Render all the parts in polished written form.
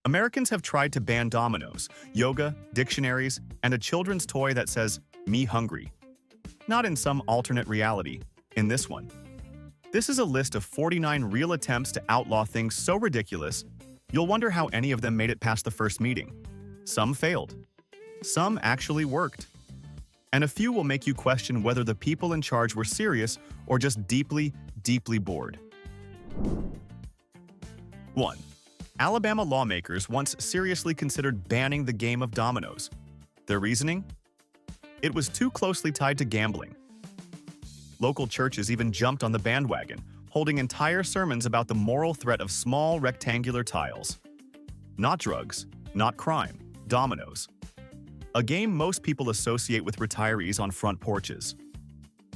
Americans have tried to ban dominoes, yoga, dictionaries, and a children's toy that says, "Me hungry." Not in some alternate reality, in this one. This is a list of 49 real attempts to outlaw things so ridiculous, you'll wonder how any of them made it past the first meeting. Some failed. Some actually worked. And a few will make you question whether the people in charge were serious or just deeply, deeply bored. 1. Alabama lawmakers once seriously considered banning the game of dominoes. Their reasoning? It was too closely tied to gambling. Local churches even jumped on the bandwagon, holding entire sermons about the moral threat of small rectangular tiles. Not drugs, not crime, dominoes. A game most people associate with retirees on front porches.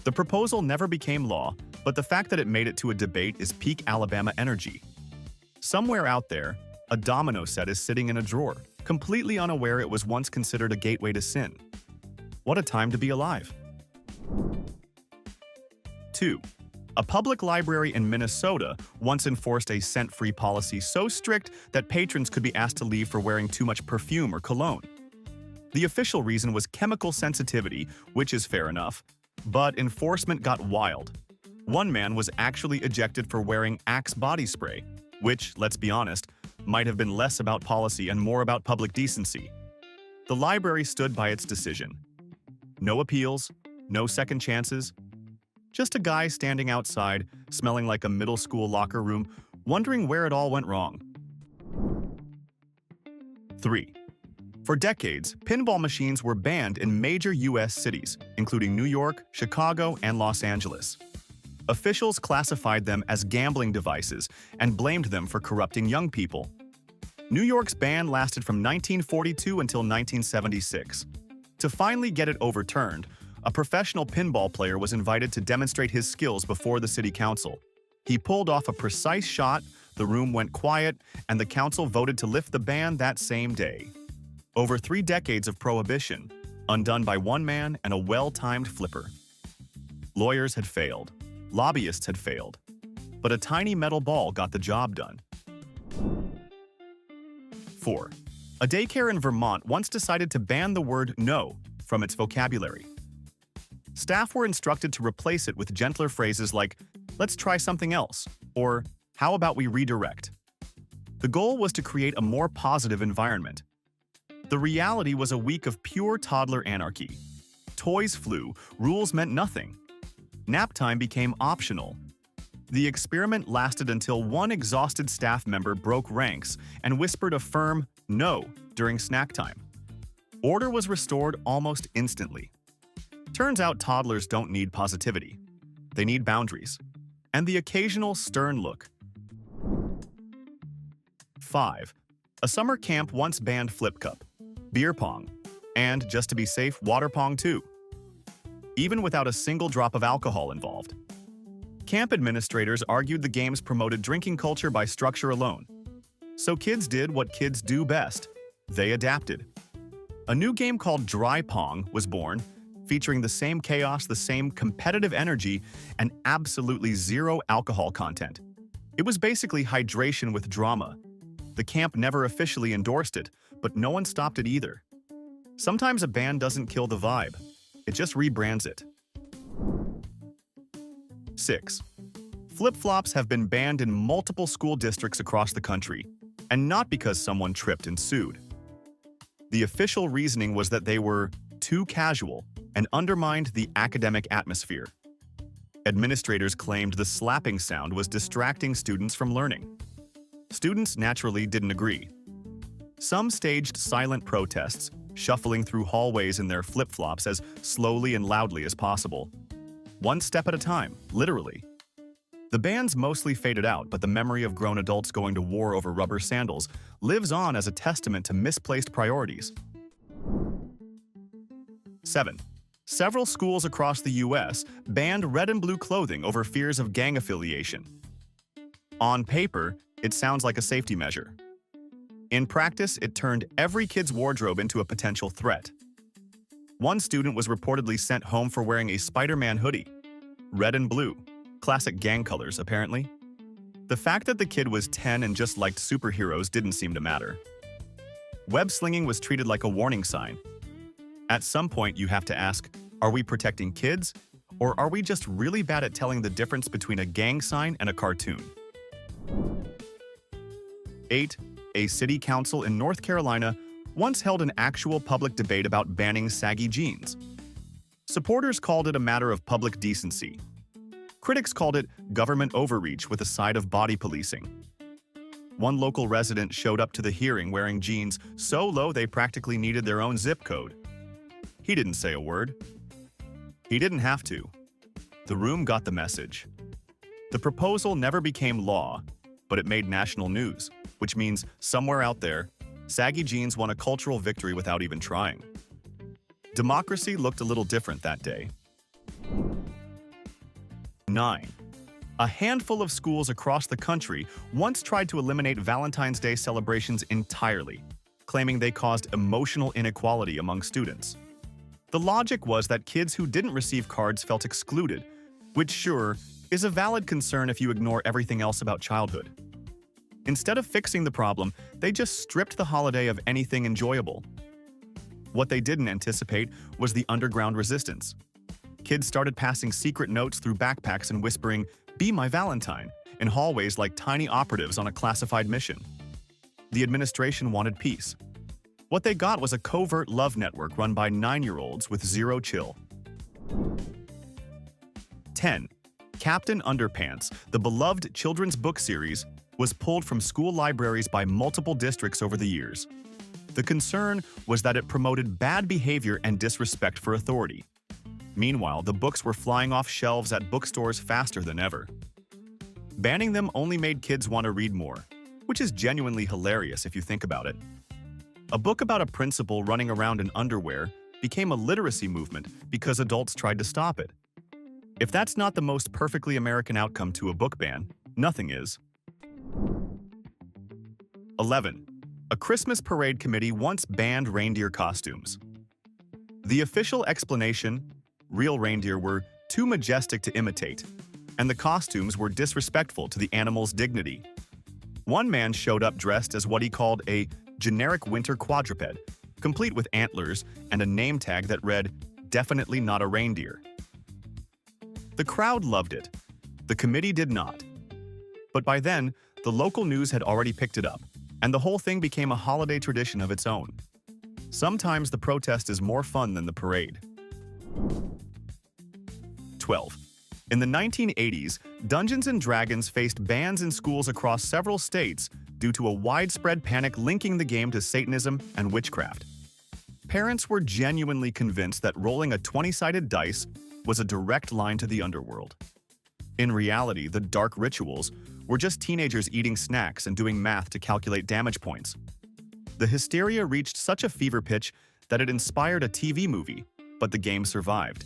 The proposal never became law, but the fact that it made it to a debate is peak Alabama energy. Somewhere out there, a domino set is sitting in a drawer, completely unaware it was once considered a gateway to sin. What a time to be alive. 2. A public library in Minnesota once enforced a scent-free policy so strict that patrons could be asked to leave for wearing too much perfume or cologne. The official reason was chemical sensitivity, which is fair enough, but enforcement got wild. One man was actually ejected for wearing Axe body spray, which, let's be honest, might have been less about policy and more about public decency. The library stood by its decision. No appeals, no second chances. Just a guy standing outside, smelling like a middle school locker room, wondering where it all went wrong. 3. For decades, pinball machines were banned in major U.S. cities, including New York, Chicago, and Los Angeles. Officials classified them as gambling devices and blamed them for corrupting young people. New York's ban lasted from 1942 until 1976. To finally get it overturned, a professional pinball player was invited to demonstrate his skills before the city council. He pulled off a precise shot, the room went quiet, and the council voted to lift the ban that same day. Over 3 decades of prohibition, undone by one man and a well-timed flipper. Lawyers had failed. Lobbyists had failed. But a tiny metal ball got the job done. 4. A daycare in Vermont once decided to ban the word "no" from its vocabulary. Staff were instructed to replace it with gentler phrases like, "Let's try something else," or "How about we redirect?" The goal was to create a more positive environment. The reality was a week of pure toddler anarchy. Toys flew, rules meant nothing. Nap time became optional. The experiment lasted until one exhausted staff member broke ranks and whispered a firm "no" during snack time. Order was restored almost instantly. Turns out toddlers don't need positivity. They need boundaries. And the occasional stern look. 5. A summer camp once banned flip cup, beer pong, and, just to be safe, water pong too. Even without a single drop of alcohol involved. Camp administrators argued the games promoted drinking culture by structure alone. So kids did what kids do best. They adapted. A new game called Dry Pong was born, featuring the same chaos, the same competitive energy, and absolutely zero alcohol content. It was basically hydration with drama. The camp never officially endorsed it, but no one stopped it either. Sometimes a band doesn't kill the vibe. It just rebrands it. 6. Flip-flops have been banned in multiple school districts across the country, and not because someone tripped and sued. The official reasoning was that they were too casual and undermined the academic atmosphere. Administrators claimed the slapping sound was distracting students from learning. Students naturally didn't agree. Some staged silent protests, shuffling through hallways in their flip-flops as slowly and loudly as possible. One step at a time, literally. The bans mostly faded out, but the memory of grown adults going to war over rubber sandals lives on as a testament to misplaced priorities. 7. Several schools across the U.S. banned red and blue clothing over fears of gang affiliation. On paper, it sounds like a safety measure. In practice, it turned every kid's wardrobe into a potential threat. One student was reportedly sent home for wearing a Spider-Man hoodie. Red and blue. Classic gang colors, apparently. The fact that the kid was 10 and just liked superheroes didn't seem to matter. Web slinging was treated like a warning sign. At some point, you have to ask, are we protecting kids? Or are we just really bad at telling the difference between a gang sign and a cartoon? 8. A city council in North Carolina once held an actual public debate about banning saggy jeans. Supporters called it a matter of public decency. Critics called it government overreach with a side of body policing. One local resident showed up to the hearing wearing jeans so low they practically needed their own zip code. He didn't say a word. He didn't have to. The room got the message. The proposal never became law, but it made national news, which means somewhere out there, saggy jeans won a cultural victory without even trying. Democracy looked a little different that day. 9. A handful of schools across the country once tried to eliminate Valentine's Day celebrations entirely, claiming they caused emotional inequality among students. The logic was that kids who didn't receive cards felt excluded, which sure, is a valid concern if you ignore everything else about childhood. Instead of fixing the problem, they just stripped the holiday of anything enjoyable. What they didn't anticipate was the underground resistance. Kids started passing secret notes through backpacks and whispering, "Be my Valentine," in hallways like tiny operatives on a classified mission. The administration wanted peace. What they got was a covert love network run by 9-year-olds with zero chill. 10. Captain Underpants, the beloved children's book series, was pulled from school libraries by multiple districts over the years. The concern was that it promoted bad behavior and disrespect for authority. Meanwhile, the books were flying off shelves at bookstores faster than ever. Banning them only made kids want to read more, which is genuinely hilarious if you think about it. A book about a principal running around in underwear became a literacy movement because adults tried to stop it. If that's not the most perfectly American outcome to a book ban, nothing is. 11. A Christmas parade committee once banned reindeer costumes. The official explanation: real reindeer were too majestic to imitate, and the costumes were disrespectful to the animal's dignity. One man showed up dressed as what he called a generic winter quadruped, complete with antlers and a name tag that read, "Definitely not a reindeer." The crowd loved it. The committee did not. But by then, the local news had already picked it up, and the whole thing became a holiday tradition of its own. Sometimes the protest is more fun than the parade. 12. In the 1980s, Dungeons & Dragons faced bans in schools across several states due to a widespread panic linking the game to Satanism and witchcraft. Parents were genuinely convinced that rolling a 20-sided dice was a direct line to the underworld. In reality, the dark rituals were just teenagers eating snacks and doing math to calculate damage points. The hysteria reached such a fever pitch that it inspired a TV movie, but the game survived.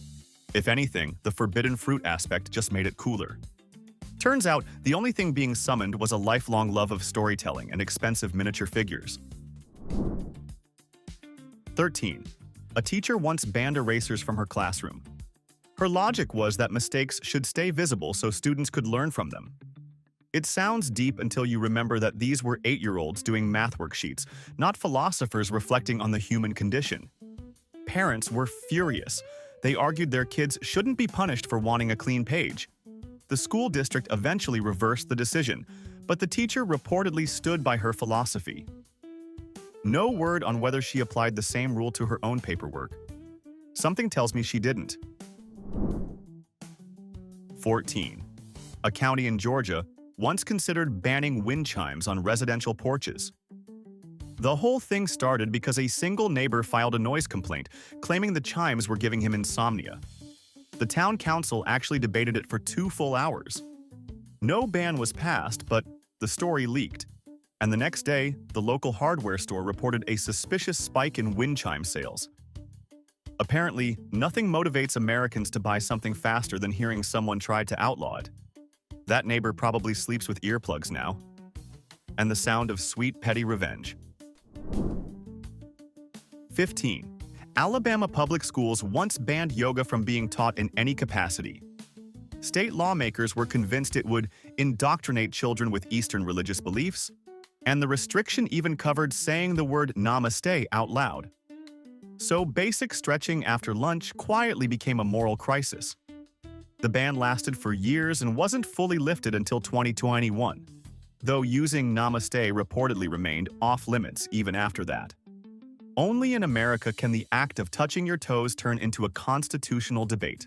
If anything, the forbidden fruit aspect just made it cooler. Turns out, the only thing being summoned was a lifelong love of storytelling and expensive miniature figures. 13. A teacher once banned erasers from her classroom. Her logic was that mistakes should stay visible so students could learn from them. It sounds deep until you remember that these were 8-year-olds doing math worksheets, not philosophers reflecting on the human condition. Parents were furious. They argued their kids shouldn't be punished for wanting a clean page. The school district eventually reversed the decision, but the teacher reportedly stood by her philosophy. No word on whether she applied the same rule to her own paperwork. Something tells me she didn't. 14. A county in Georgia once considered banning wind chimes on residential porches. The whole thing started because a single neighbor filed a noise complaint, claiming the chimes were giving him insomnia. The town council actually debated it for 2 full hours. No ban was passed, but the story leaked. And the next day, the local hardware store reported a suspicious spike in wind chime sales. Apparently, nothing motivates Americans to buy something faster than hearing someone tried to outlaw it. That neighbor probably sleeps with earplugs now. And the sound of sweet petty revenge. 15. Alabama public schools once banned yoga from being taught in any capacity. State lawmakers were convinced it would indoctrinate children with Eastern religious beliefs. And the restriction even covered saying the word namaste out loud. So basic stretching after lunch quietly became a moral crisis. The ban lasted for years and wasn't fully lifted until 2021, though using namaste reportedly remained off-limits even after that. Only in America can the act of touching your toes turn into a constitutional debate.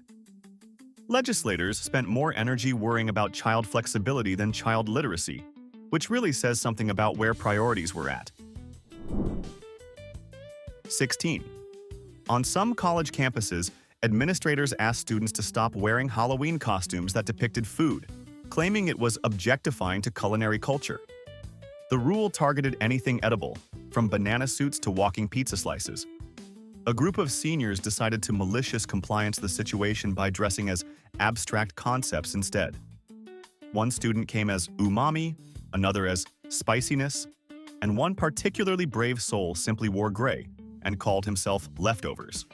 Legislators spent more energy worrying about child flexibility than child literacy, which really says something about where priorities were at. 16. On some college campuses, administrators asked students to stop wearing Halloween costumes that depicted food, claiming it was objectifying to culinary culture. The rule targeted anything edible, from banana suits to walking pizza slices. A group of seniors decided to malicious compliance the situation by dressing as abstract concepts instead. One student came as umami, another as spiciness, and one particularly brave soul simply wore gray and called himself leftovers.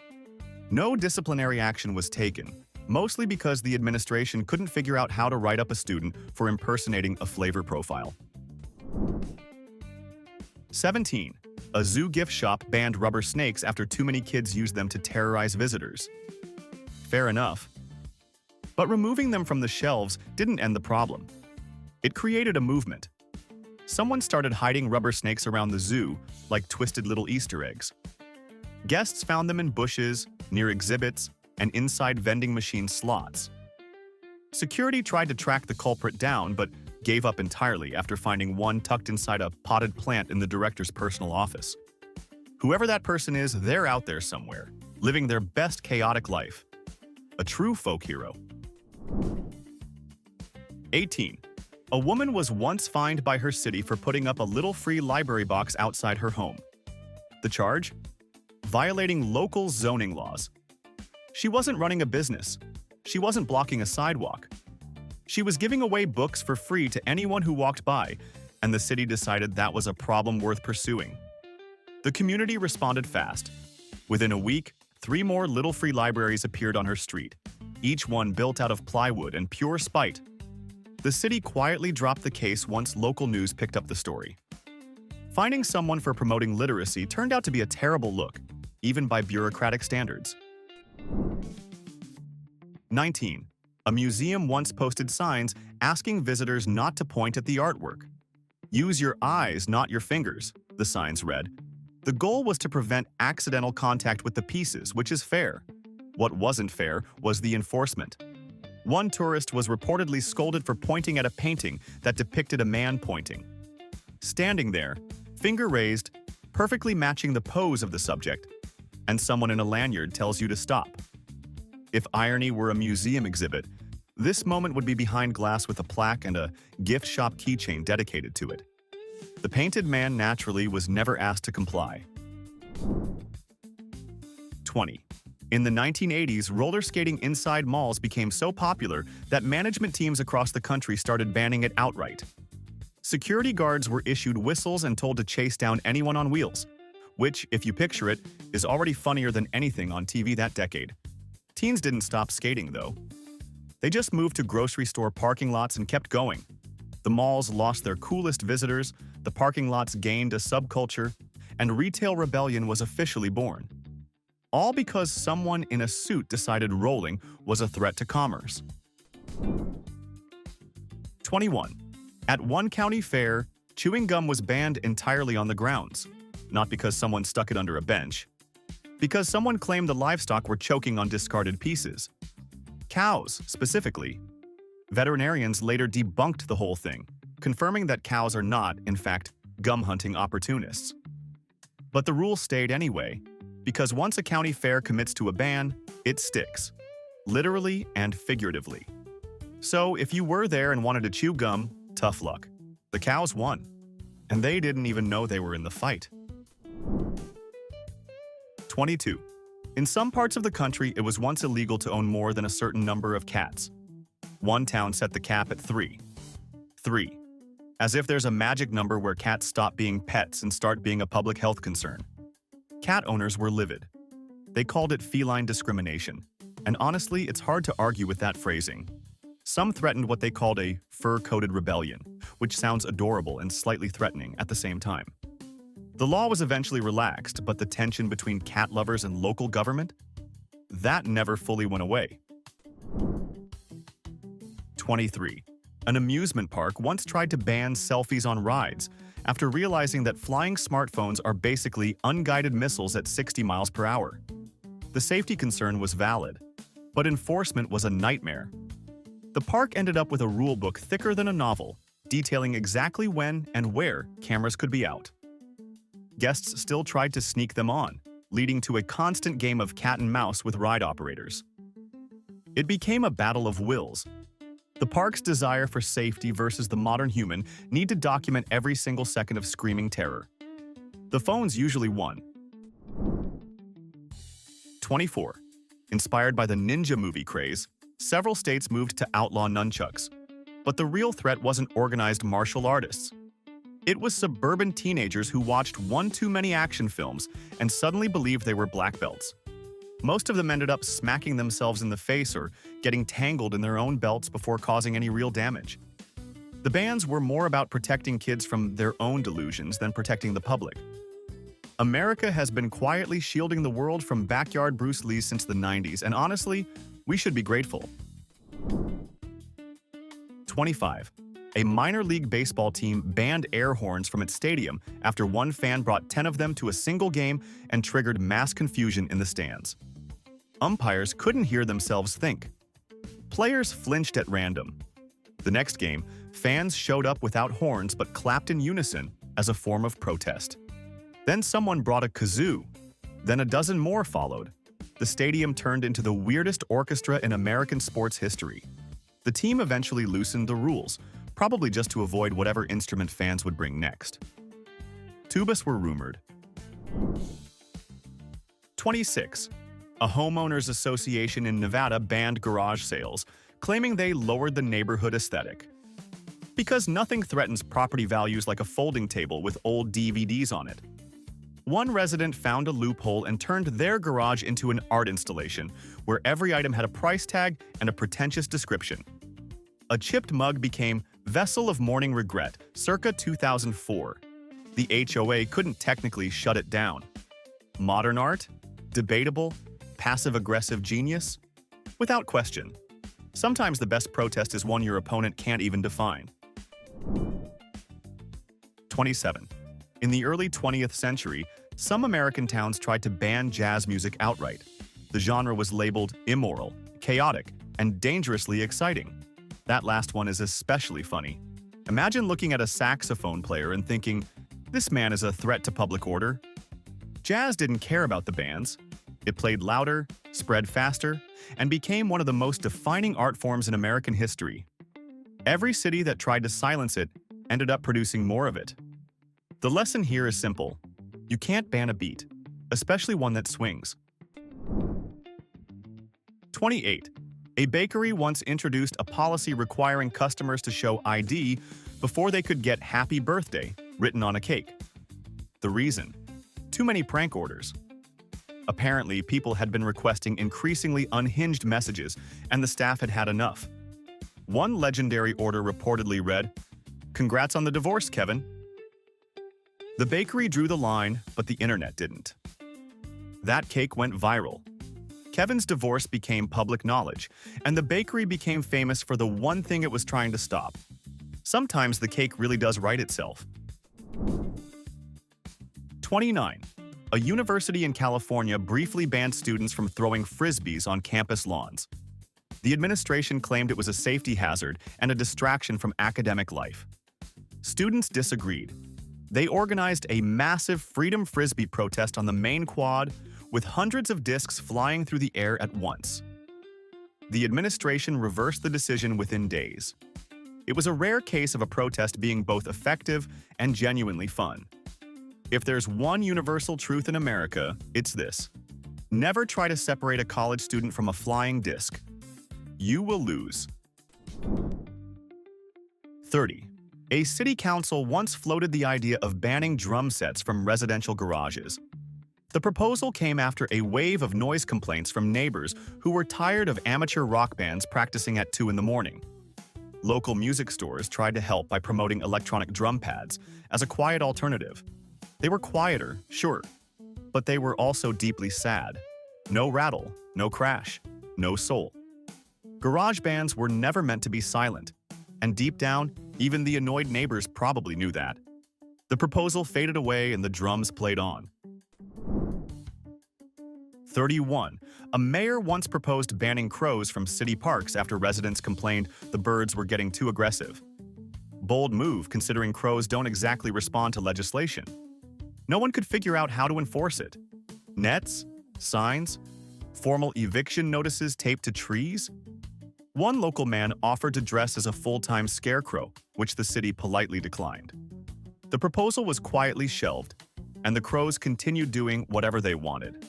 No disciplinary action was taken, mostly because the administration couldn't figure out how to write up a student for impersonating a flavor profile. 17. A zoo gift shop banned rubber snakes after too many kids used them to terrorize visitors. Fair enough. But removing them from the shelves didn't end the problem. It created a movement. Someone started hiding rubber snakes around the zoo like twisted little Easter eggs. Guests found them in bushes, near exhibits, and inside vending machine slots. Security tried to track the culprit down, but gave up entirely after finding one tucked inside a potted plant in the director's personal office. Whoever that person is, they're out there somewhere, living their best chaotic life. A true folk hero. 18. A woman was once fined by her city for putting up a little free library box outside her home. The charge? Violating local zoning laws. She wasn't running a business. She wasn't blocking a sidewalk. She was giving away books for free to anyone who walked by, and the city decided that was a problem worth pursuing. The community responded fast. Within a week, 3 more little free libraries appeared on her street, each one built out of plywood and pure spite. The city quietly dropped the case once local news picked up the story. Finding someone for promoting literacy turned out to be a terrible look, even by bureaucratic standards. 19. A museum once posted signs asking visitors not to point at the artwork. Use your eyes, not your fingers, the signs read. The goal was to prevent accidental contact with the pieces, which is fair. What wasn't fair was the enforcement. One tourist was reportedly scolded for pointing at a painting that depicted a man pointing. Standing there, finger raised, perfectly matching the pose of the subject, and someone in a lanyard tells you to stop. If irony were a museum exhibit, this moment would be behind glass with a plaque and a gift shop keychain dedicated to it. The painted man naturally was never asked to comply. 20. In the 1980s, roller skating inside malls became so popular that management teams across the country started banning it outright. Security guards were issued whistles and told to chase down anyone on wheels, which, if you picture it, is already funnier than anything on TV that decade. Teens didn't stop skating, though. They just moved to grocery store parking lots and kept going. The malls lost their coolest visitors, the parking lots gained a subculture, and retail rebellion was officially born. All because someone in a suit decided rolling was a threat to commerce. 21. At one county fair, chewing gum was banned entirely on the grounds, not because someone stuck it under a bench, because someone claimed the livestock were choking on discarded pieces. Cows, specifically. Veterinarians later debunked the whole thing, confirming that cows are not, in fact, gum-hunting opportunists. But the rule stayed anyway, because once a county fair commits to a ban, it sticks, literally and figuratively. So if you were there and wanted to chew gum, tough luck. The cows won, and they didn't even know they were in the fight. 22. In some parts of the country, it was once illegal to own more than a certain number of cats. One town set the cap at 3. 3. As if there's a magic number where cats stop being pets and start being a public health concern. Cat owners were livid. They called it feline discrimination. And honestly, it's hard to argue with that phrasing. Some threatened what they called a fur-coated rebellion, which sounds adorable and slightly threatening at the same time. The law was eventually relaxed, but the tension between cat lovers and local government? That never fully went away. 23. An amusement park once tried to ban selfies on rides after realizing that flying smartphones are basically unguided missiles at 60 miles per hour. The safety concern was valid, but enforcement was a nightmare. The park ended up with a rulebook thicker than a novel, detailing exactly when and where cameras could be out. Guests still tried to sneak them on, leading to a constant game of cat and mouse with ride operators. It became a battle of wills. The park's desire for safety versus the modern human need to document every single second of screaming terror. The phones usually won. 24. Inspired by the ninja movie craze, several states moved to outlaw nunchucks. But the real threat wasn't organized martial artists. It was suburban teenagers who watched one too many action films and suddenly believed they were black belts. Most of them ended up smacking themselves in the face or getting tangled in their own belts before causing any real damage. The bans were more about protecting kids from their own delusions than protecting the public. America has been quietly shielding the world from backyard Bruce Lee since the 90s, and honestly, we should be grateful. 25. A minor league baseball team banned air horns from its stadium after one fan brought 10 of them to a single game and triggered mass confusion in the stands. Umpires couldn't hear themselves think. Players flinched at random. The next game, fans showed up without horns but clapped in unison as a form of protest. Then someone brought a kazoo. Then a dozen more followed. The stadium turned into the weirdest orchestra in American sports history. The team eventually loosened the rules, probably just to avoid whatever instrument fans would bring next. Tubas were rumored. 26. A homeowners association in Nevada banned garage sales, claiming they lowered the neighborhood aesthetic. Because nothing threatens property values like a folding table with old DVDs on it. One resident found a loophole and turned their garage into an art installation, where every item had a price tag and a pretentious description. A chipped mug became Vessel of Mourning Regret, circa 2004. The HOA couldn't technically shut it down. Modern art? Debatable? Passive-aggressive genius? Without question. Sometimes the best protest is one your opponent can't even define. 27. In the early 20th century, some American towns tried to ban jazz music outright. The genre was labeled immoral, chaotic, and dangerously exciting. That last one is especially funny. Imagine looking at a saxophone player and thinking, this man is a threat to public order. Jazz didn't care about the bans. It played louder, spread faster, and became one of the most defining art forms in American history. Every city that tried to silence it ended up producing more of it. The lesson here is simple. You can't ban a beat, especially one that swings. 28. A bakery once introduced a policy requiring customers to show ID before they could get "Happy Birthday" written on a cake. The reason? Too many prank orders. Apparently, people had been requesting increasingly unhinged messages, and the staff had had enough. One legendary order reportedly read, "Congrats on the divorce, Kevin." The bakery drew the line, but the internet didn't. That cake went viral. Kevin's divorce became public knowledge, and the bakery became famous for the one thing it was trying to stop. Sometimes the cake really does right itself. 29. A university in California briefly banned students from throwing frisbees on campus lawns. The administration claimed it was a safety hazard and a distraction from academic life. Students disagreed. They organized a massive Freedom Frisbee protest on the main quad, with hundreds of discs flying through the air at once. The administration reversed the decision within days. It was a rare case of a protest being both effective and genuinely fun. If there's one universal truth in America, it's this. Never try to separate a college student from a flying disc. You will lose. 30. A city council once floated the idea of banning drum sets from residential garages. The proposal came after a wave of noise complaints from neighbors who were tired of amateur rock bands practicing at 2 in the morning. Local music stores tried to help by promoting electronic drum pads as a quiet alternative. They were quieter, sure, but they were also deeply sad. No rattle, no crash, no soul. Garage bands were never meant to be silent, and deep down, even the annoyed neighbors probably knew that. The proposal faded away and the drums played on. 31. A mayor once proposed banning crows from city parks after residents complained the birds were getting too aggressive. Bold move, considering crows don't exactly respond to legislation. No one could figure out how to enforce it. Nets? Signs? Formal eviction notices taped to trees? One local man offered to dress as a full-time scarecrow, which the city politely declined. The proposal was quietly shelved, and the crows continued doing whatever they wanted.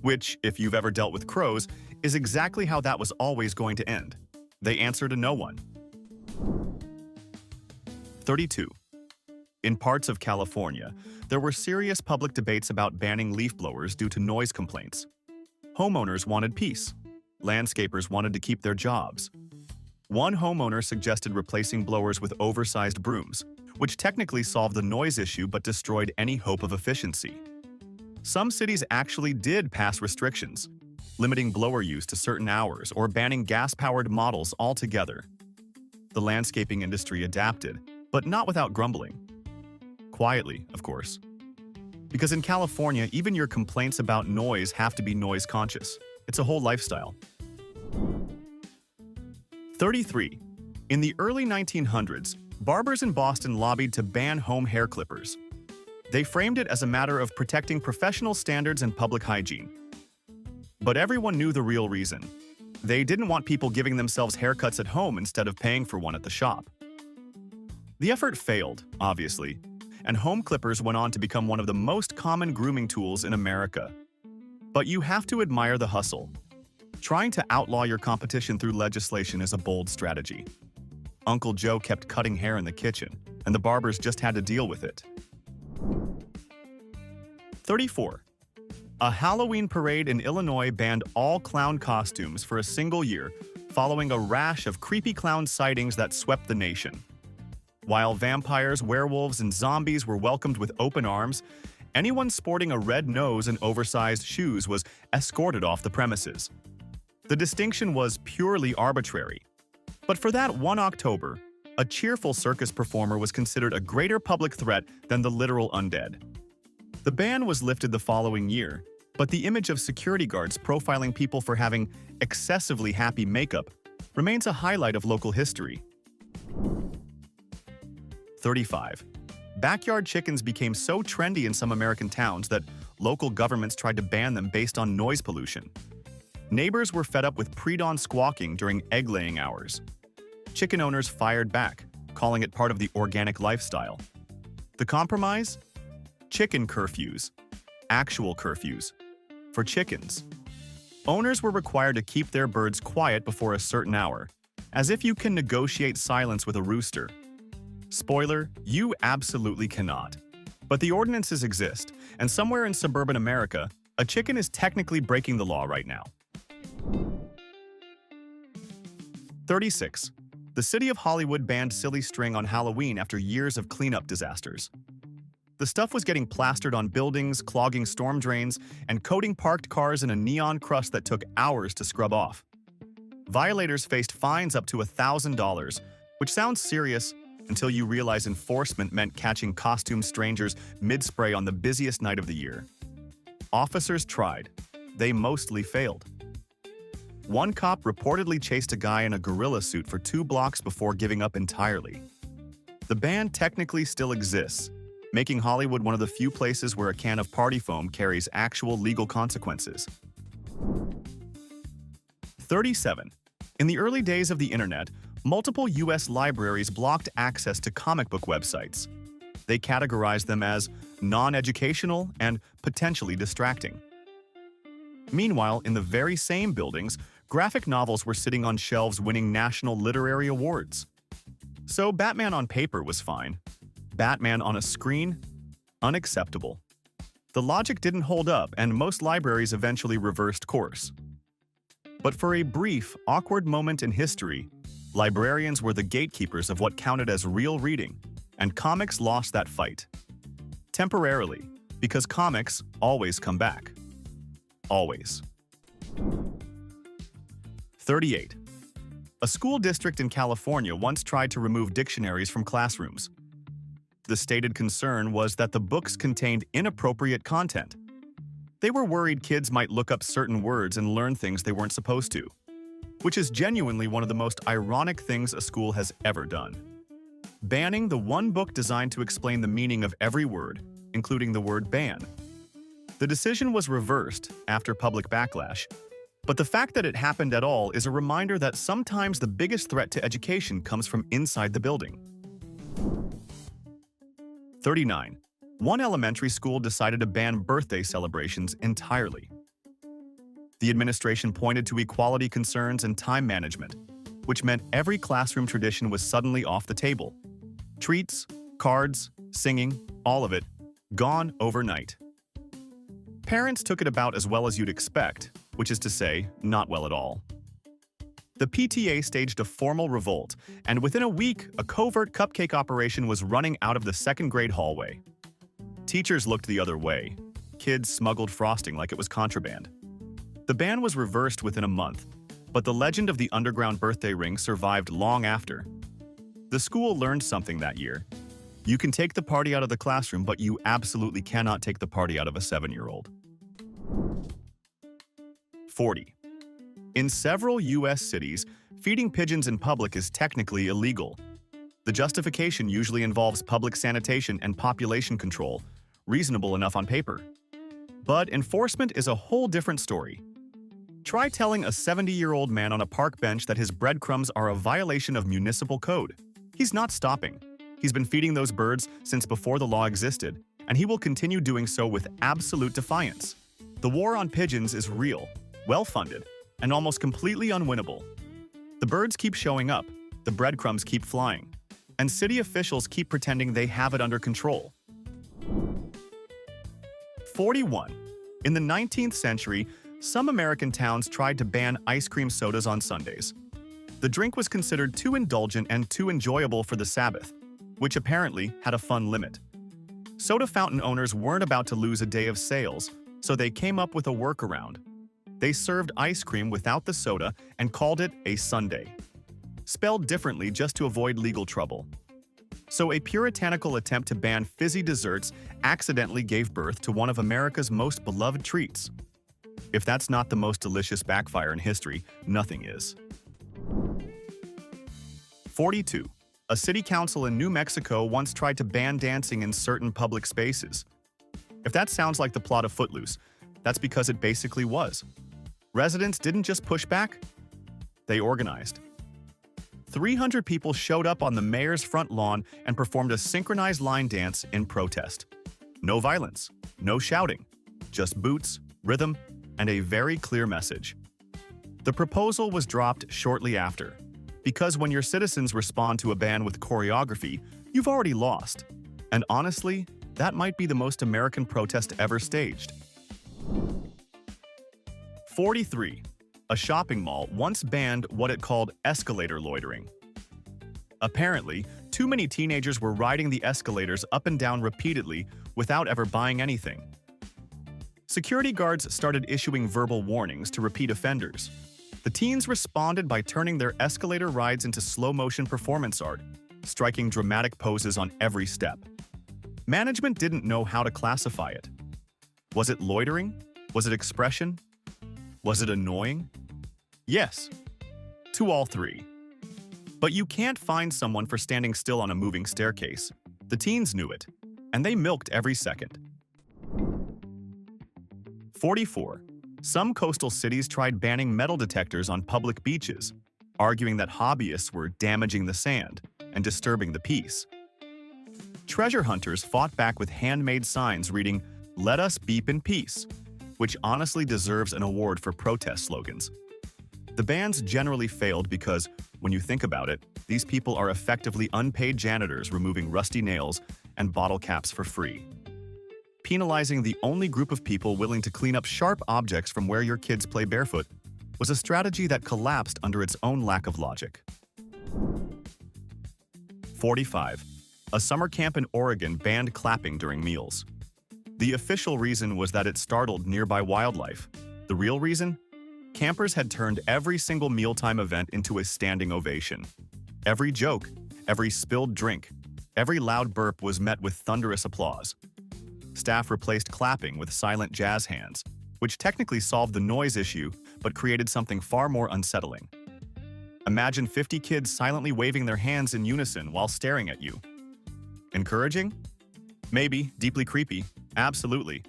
Which, if you've ever dealt with crows, is exactly how that was always going to end. They answer to no one. 32. In parts of California, there were serious public debates about banning leaf blowers due to noise complaints. Homeowners wanted peace. Landscapers wanted to keep their jobs. One homeowner suggested replacing blowers with oversized brooms, which technically solved the noise issue but destroyed any hope of efficiency. Some cities actually did pass restrictions, limiting blower use to certain hours or banning gas-powered models altogether. The landscaping industry adapted, but not without grumbling. Quietly, of course. Because in California, even your complaints about noise have to be noise-conscious. It's a whole lifestyle. 33. In the early 1900s, barbers in Boston lobbied to ban home hair clippers. They framed it as a matter of protecting professional standards and public hygiene. But everyone knew the real reason. They didn't want people giving themselves haircuts at home instead of paying for one at the shop. The effort failed, obviously, and home clippers went on to become one of the most common grooming tools in America. But you have to admire the hustle. Trying to outlaw your competition through legislation is a bold strategy. Uncle Joe kept cutting hair in the kitchen, and the barbers just had to deal with it. 34. A Halloween parade in Illinois banned all clown costumes for a single year, following a rash of creepy clown sightings that swept the nation. While vampires, werewolves, and zombies were welcomed with open arms, anyone sporting a red nose and oversized shoes was escorted off the premises. The distinction was purely arbitrary. But for that one October, a cheerful circus performer was considered a greater public threat than the literal undead. The ban was lifted the following year, but the image of security guards profiling people for having excessively happy makeup remains a highlight of local history. 35. Backyard chickens became so trendy in some American towns that local governments tried to ban them based on noise pollution. Neighbors were fed up with pre-dawn squawking during egg-laying hours. Chicken owners fired back, calling it part of the organic lifestyle. The compromise? Chicken curfews. Actual curfews. For chickens. Owners were required to keep their birds quiet before a certain hour, as if you can negotiate silence with a rooster. Spoiler, you absolutely cannot. But the ordinances exist, and somewhere in suburban America, a chicken is technically breaking the law right now. 36. The city of Hollywood banned silly string on Halloween after years of cleanup disasters. The stuff was getting plastered on buildings, clogging storm drains, and coating parked cars in a neon crust that took hours to scrub off. Violators faced fines up to $1,000, which sounds serious until you realize enforcement meant catching costumed strangers mid-spray on the busiest night of the year. Officers tried. They mostly failed. One cop reportedly chased a guy in a gorilla suit for 2 blocks before giving up entirely. The ban technically still exists, making Hollywood one of the few places where a can of party foam carries actual legal consequences. 37. In the early days of the internet, multiple U.S. libraries blocked access to comic book websites. They categorized them as non-educational and potentially distracting. Meanwhile, in the very same buildings, graphic novels were sitting on shelves winning national literary awards. So Batman on paper was fine. Batman on a screen? Unacceptable. The logic didn't hold up, and most libraries eventually reversed course. But for a brief, awkward moment in history, Librarians were the gatekeepers of what counted as real reading, and comics lost that fight. Temporarily, because comics always come back. Always. 38. A school district in California once tried to remove dictionaries from classrooms. The stated concern was that the books contained inappropriate content. They were worried kids might look up certain words and learn things they weren't supposed to, which is genuinely one of the most ironic things a school has ever done. Banning the one book designed to explain the meaning of every word, including the word ban. The decision was reversed after public backlash, but the fact that it happened at all is a reminder that sometimes the biggest threat to education comes from inside the building. 39. One elementary school decided to ban birthday celebrations entirely. The administration pointed to equality concerns and time management, which meant every classroom tradition was suddenly off the table. Treats, cards, singing, all of it, gone overnight. Parents took it about as well as you'd expect, which is to say, not well at all. The PTA staged a formal revolt, and within a week, a covert cupcake operation was running out of the second-grade hallway. Teachers looked the other way. Kids smuggled frosting like it was contraband. The ban was reversed within a month, but the legend of the underground birthday ring survived long after. The school learned something that year. You can take the party out of the classroom, but you absolutely cannot take the party out of a 7-year-old. 40. In several U.S. cities, feeding pigeons in public is technically illegal. The justification usually involves public sanitation and population control, reasonable enough on paper. But enforcement is a whole different story. Try telling a 70-year-old man on a park bench that his breadcrumbs are a violation of municipal code. He's not stopping. He's been feeding those birds since before the law existed, and he will continue doing so with absolute defiance. The war on pigeons is real, well-funded, and almost completely unwinnable. The birds keep showing up, the breadcrumbs keep flying, and city officials keep pretending they have it under control. 41. In the 19th century, some American towns tried to ban ice cream sodas on Sundays. The drink was considered too indulgent and too enjoyable for the Sabbath, which apparently had a fun limit. Soda fountain owners weren't about to lose a day of sales, so they came up with a workaround. They served ice cream without the soda and called it a sundae, spelled differently just to avoid legal trouble. So a puritanical attempt to ban fizzy desserts accidentally gave birth to one of America's most beloved treats. If that's not the most delicious backfire in history, nothing is. 42. A city council in New Mexico once tried to ban dancing in certain public spaces. If that sounds like the plot of Footloose, that's because it basically was. Residents didn't just push back, they organized. 300 people showed up on the mayor's front lawn and performed a synchronized line dance in protest. No violence, no shouting, just boots, rhythm, and a very clear message. The proposal was dropped shortly after, because when your citizens respond to a ban with choreography, you've already lost. And honestly, that might be the most American protest ever staged. 43. A shopping mall once banned what it called escalator loitering. Apparently, too many teenagers were riding the escalators up and down repeatedly without ever buying anything. Security guards started issuing verbal warnings to repeat offenders. The teens responded by turning their escalator rides into slow-motion performance art, striking dramatic poses on every step. Management didn't know how to classify it. Was it loitering? Was it expression? Was it annoying? Yes, to all three. But you can't find someone for standing still on a moving staircase. The teens knew it, and they milked every second. 44. Some coastal cities tried banning metal detectors on public beaches, arguing that hobbyists were damaging the sand and disturbing the peace. Treasure hunters fought back with handmade signs reading, "Let us beep in peace," which honestly deserves an award for protest slogans. The bans generally failed because, when you think about it, these people are effectively unpaid janitors removing rusty nails and bottle caps for free. Penalizing the only group of people willing to clean up sharp objects from where your kids play barefoot was a strategy that collapsed under its own lack of logic. 45. A summer camp in Oregon banned clapping during meals. The official reason was that it startled nearby wildlife. The real reason? Campers had turned every single mealtime event into a standing ovation. Every joke, every spilled drink, every loud burp was met with thunderous applause. Staff replaced clapping with silent jazz hands, which technically solved the noise issue but created something far more unsettling. Imagine 50 kids silently waving their hands in unison while staring at you. Encouraging? Maybe. Deeply creepy? Absolutely.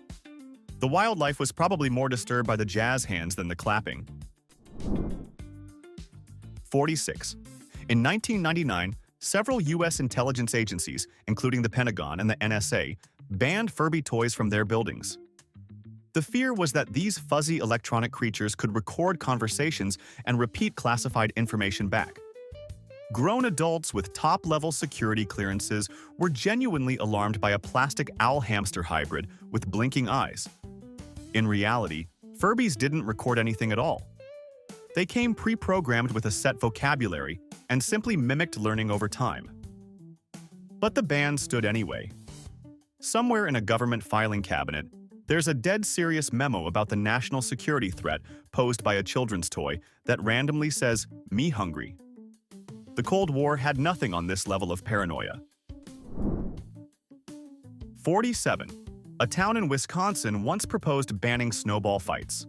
The wildlife was probably more disturbed by the jazz hands than the clapping. 46. In 1999, several U.S. intelligence agencies, including the Pentagon and the NSA, banned Furby toys from their buildings. The fear was that these fuzzy electronic creatures could record conversations and repeat classified information back. Grown adults with top-level security clearances were genuinely alarmed by a plastic owl-hamster hybrid with blinking eyes. In reality, Furbies didn't record anything at all. They came pre-programmed with a set vocabulary and simply mimicked learning over time. But the ban stood anyway. Somewhere in a government filing cabinet, there's a dead serious memo about the national security threat posed by a children's toy that randomly says, "Me hungry." The Cold War had nothing on this level of paranoia. 47. A town in Wisconsin once proposed banning snowball fights.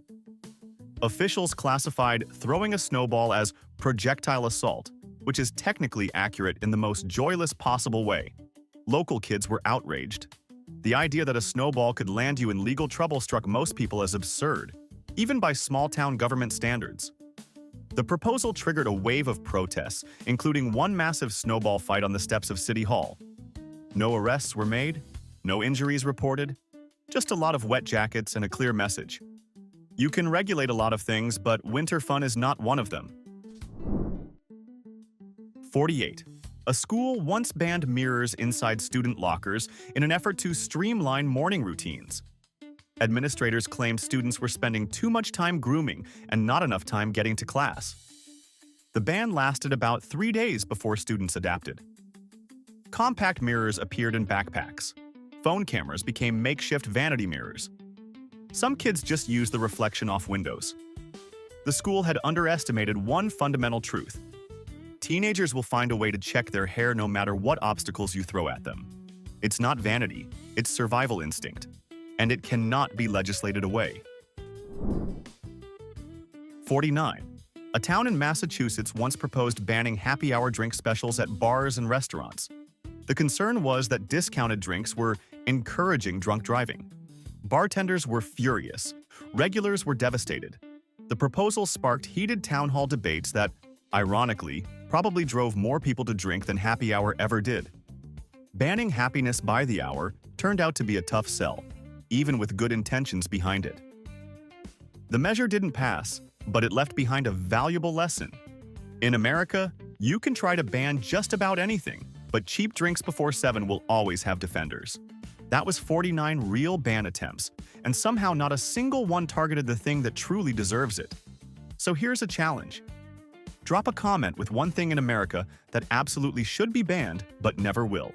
Officials classified throwing a snowball as projectile assault, which is technically accurate in the most joyless possible way. Local kids were outraged. The idea that a snowball could land you in legal trouble struck most people as absurd, even by small-town government standards. The proposal triggered a wave of protests, including one massive snowball fight on the steps of City Hall. No arrests were made, no injuries reported, just a lot of wet jackets and a clear message. You can regulate a lot of things, but winter fun is not one of them. 48. A school once banned mirrors inside student lockers in an effort to streamline morning routines. Administrators claimed students were spending too much time grooming and not enough time getting to class. The ban lasted about 3 days before students adapted. Compact mirrors appeared in backpacks. Phone cameras became makeshift vanity mirrors. Some kids just used the reflection off windows. The school had underestimated one fundamental truth. Teenagers will find a way to check their hair no matter what obstacles you throw at them. It's not vanity, it's survival instinct, and it cannot be legislated away. 49. A town in Massachusetts once proposed banning happy hour drink specials at bars and restaurants. The concern was that discounted drinks were encouraging drunk driving. Bartenders were furious. Regulars were devastated. The proposal sparked heated town hall debates that, ironically, probably drove more people to drink than happy hour ever did. Banning happiness by the hour turned out to be a tough sell, even with good intentions behind it. The measure didn't pass, but it left behind a valuable lesson. In America, you can try to ban just about anything, but cheap drinks before 7 will always have defenders. That was 49 real ban attempts, and somehow not a single one targeted the thing that truly deserves it. So here's a challenge. Drop a comment with one thing in America that absolutely should be banned but never will.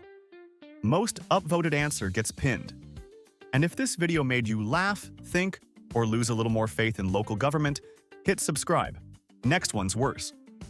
Most upvoted answer gets pinned. And if this video made you laugh, think, or lose a little more faith in local government, hit subscribe. Next one's worse.